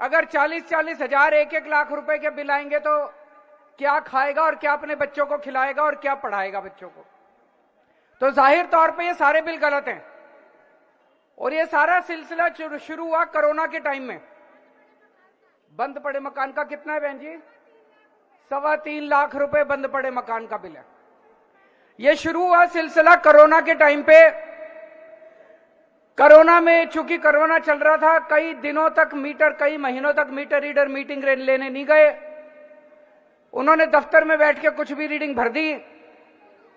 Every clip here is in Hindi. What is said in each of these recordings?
अगर 40-40 हजार 1-1 लाख रुपए के बिल आएंगे तो क्या खाएगा और क्या अपने बच्चों को खिलाएगा और क्या पढ़ाएगा बच्चों को? तो जाहिर तौर पे ये सारे बिल गलत हैं। और ये सारा सिलसिला शुरू हुआ कोरोना के टाइम में। बंद पड़े मकान का कितना है बहन जी? 3.25 लाख रुपए बंद पड़े मकान का बिल है। ये शुरू हुआ सिलसिला कोरोना के टाइम पे। कोरोना में चूंकि कोरोना चल रहा था, कई दिनों तक मीटर, कई महीनों तक मीटर रीडर मीटिंग लेने नहीं गए। उन्होंने दफ्तर में बैठ के कुछ भी रीडिंग भर दी।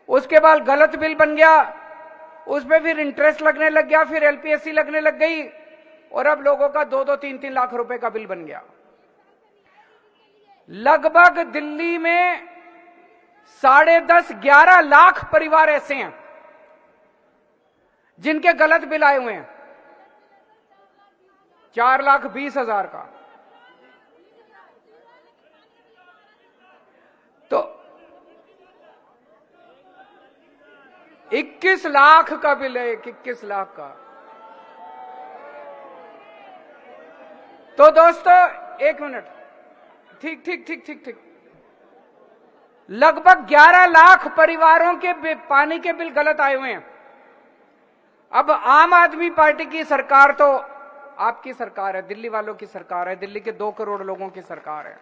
उसके बाद गलत बिल बन गया, उसमें फिर इंटरेस्ट लगने लग गया, फिर एलपीएससी लगने लग गई और अब लोगों का 2-2, 3-3 लाख रुपए का बिल बन गया। लगभग दिल्ली में 10.5-11 लाख परिवार ऐसे हैं जिनके गलत बिल आए हुए हैं। 4,20,000 का तो 21 लाख का बिल है। 21 लाख का। तो दोस्तों एक मिनट, ठीक ठीक ठीक ठीक ठीक, लगभग 11 लाख परिवारों के पानी के बिल गलत आए हुए हैं। अब आम आदमी पार्टी की सरकार तो आपकी सरकार है, दिल्ली वालों की सरकार है, दिल्ली के 2 करोड़ लोगों की सरकार है।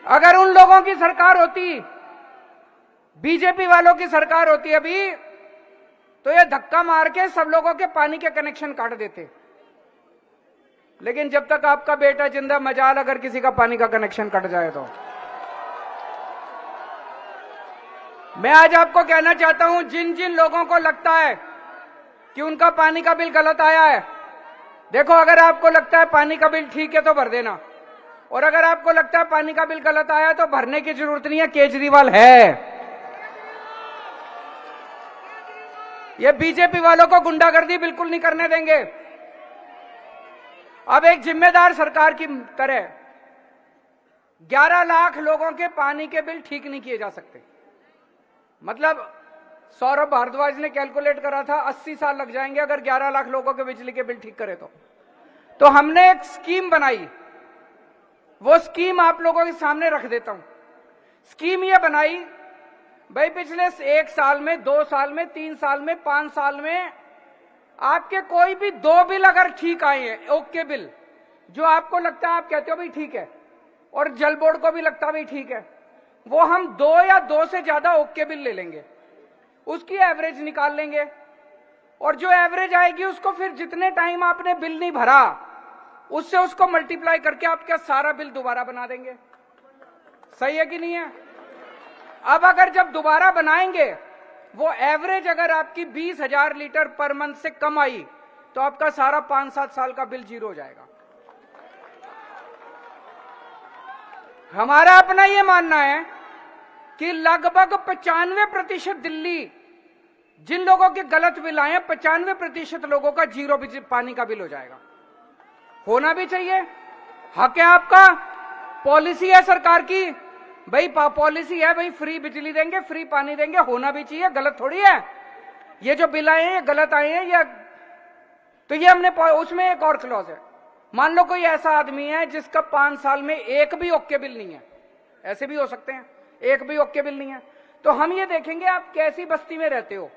अगर उन लोगों की सरकार होती, बीजेपी वालों की सरकार होती अभी, तो ये धक्का मार के सब लोगों के पानी के कनेक्शन काट देते। लेकिन जब तक आपका बेटा जिंदा, मजाल अगर किसी का पानी का कनेक्शन कट जाए तो। मैं आज आपको कहना चाहता हूं, जिन जिन लोगों को लगता है कि उनका पानी का बिल गलत आया है, देखो अगर आपको लगता है पानी का बिल ठीक है तो भर देना, और अगर आपको लगता है पानी का बिल गलत आया तो भरने की जरूरत नहीं है, केजरीवाल है। ये बीजेपी वालों को गुंडागर्दी बिल्कुल नहीं करने देंगे। अब एक जिम्मेदार सरकार की तरह 11 लाख लोगों के पानी के बिल ठीक नहीं किए जा सकते। मतलब सौरभ भारद्वाज ने कैलकुलेट करा था 80 साल लग जाएंगे अगर 11 लाख लोगों के बिजली के बिल ठीक करे तो हमने एक स्कीम बनाई। वो स्कीम आप लोगों के सामने रख देता हूं। स्कीम ये बनाई भाई, पिछले 1 साल में, 2 साल में, 3 साल में, 5 साल में आपके कोई भी 2 बिल अगर ठीक आए हैं, ओके बिल, जो आपको लगता है, आप कहते हो भाई ठीक है, और जल बोर्ड को भी लगता है भाई ठीक है, वो हम 2 या 2 से ज्यादा ओके बिल ले लेंगे, उसकी एवरेज निकाल लेंगे, और जो एवरेज आएगी उसको फिर जितने टाइम आपने बिल नहीं भरा उससे उसको मल्टीप्लाई करके आपका सारा बिल दोबारा बना देंगे। सही है कि नहीं है? अब अगर जब दोबारा बनाएंगे, वो एवरेज अगर आपकी 20,000 लीटर पर मंथ से कम आई तो आपका सारा 5-7 साल का बिल जीरो हो जाएगा। हमारा अपना ये मानना है कि लगभग 95% दिल्ली, जिन लोगों के गलत बिल आए हैं, 95% लोगों का जीरो पानी का बिल हो जाएगा। होना भी चाहिए, हक है आपका, पॉलिसी है सरकार की भाई, पॉलिसी है भाई, फ्री बिजली देंगे, फ्री पानी देंगे, होना भी चाहिए, गलत थोड़ी है। ये जो बिल आए हैं ये गलत आए हैं, ये तो ये हमने, उसमें एक और क्लॉज है, मान लो कोई ऐसा आदमी है जिसका 5 साल में एक भी ओके बिल नहीं है, ऐसे भी हो सकते हैं, एक भी ओके बिल नहीं है, तो हम ये देखेंगे आप कैसी बस्ती में रहते हो,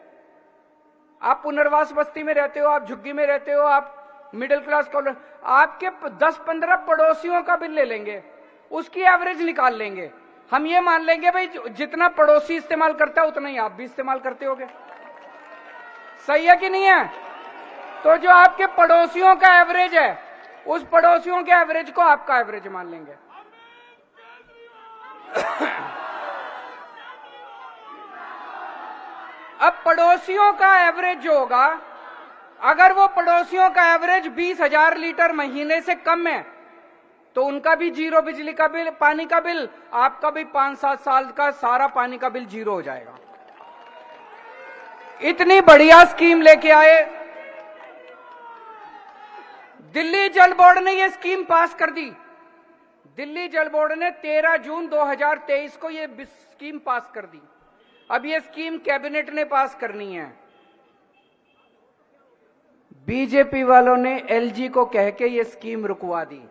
आप पुनर्वास बस्ती में रहते हो, आप झुग्गी में रहते हो, आप मिडिल क्लास कॉलोनी, आपके 10-15 पड़ोसियों का बिल ले लेंगे, उसकी एवरेज निकाल लेंगे, हम ये मान लेंगे भाई जितना पड़ोसी इस्तेमाल करता है उतना ही आप भी इस्तेमाल करते होगे। सही है कि नहीं है? तो जो आपके पड़ोसियों का एवरेज है, उस पड़ोसियों के एवरेज को आपका एवरेज मान लेंगे। अब पड़ोसियों का एवरेज जो होगा, अगर वो पड़ोसियों का एवरेज 20,000 लीटर महीने से कम है तो उनका भी जीरो बिजली का बिल, पानी का बिल, आपका भी 5-7 साल का सारा पानी का बिल जीरो हो जाएगा। इतनी बढ़िया स्कीम लेके आए, दिल्ली जल बोर्ड ने ये स्कीम पास कर दी। दिल्ली जल बोर्ड ने 13 जून 2023 को ये स्कीम पास कर दी। अब ये स्कीम कैबिनेट ने पास करनी है। बीजेपी वालों ने एलजी को कह के ये स्कीम रुकवा दी।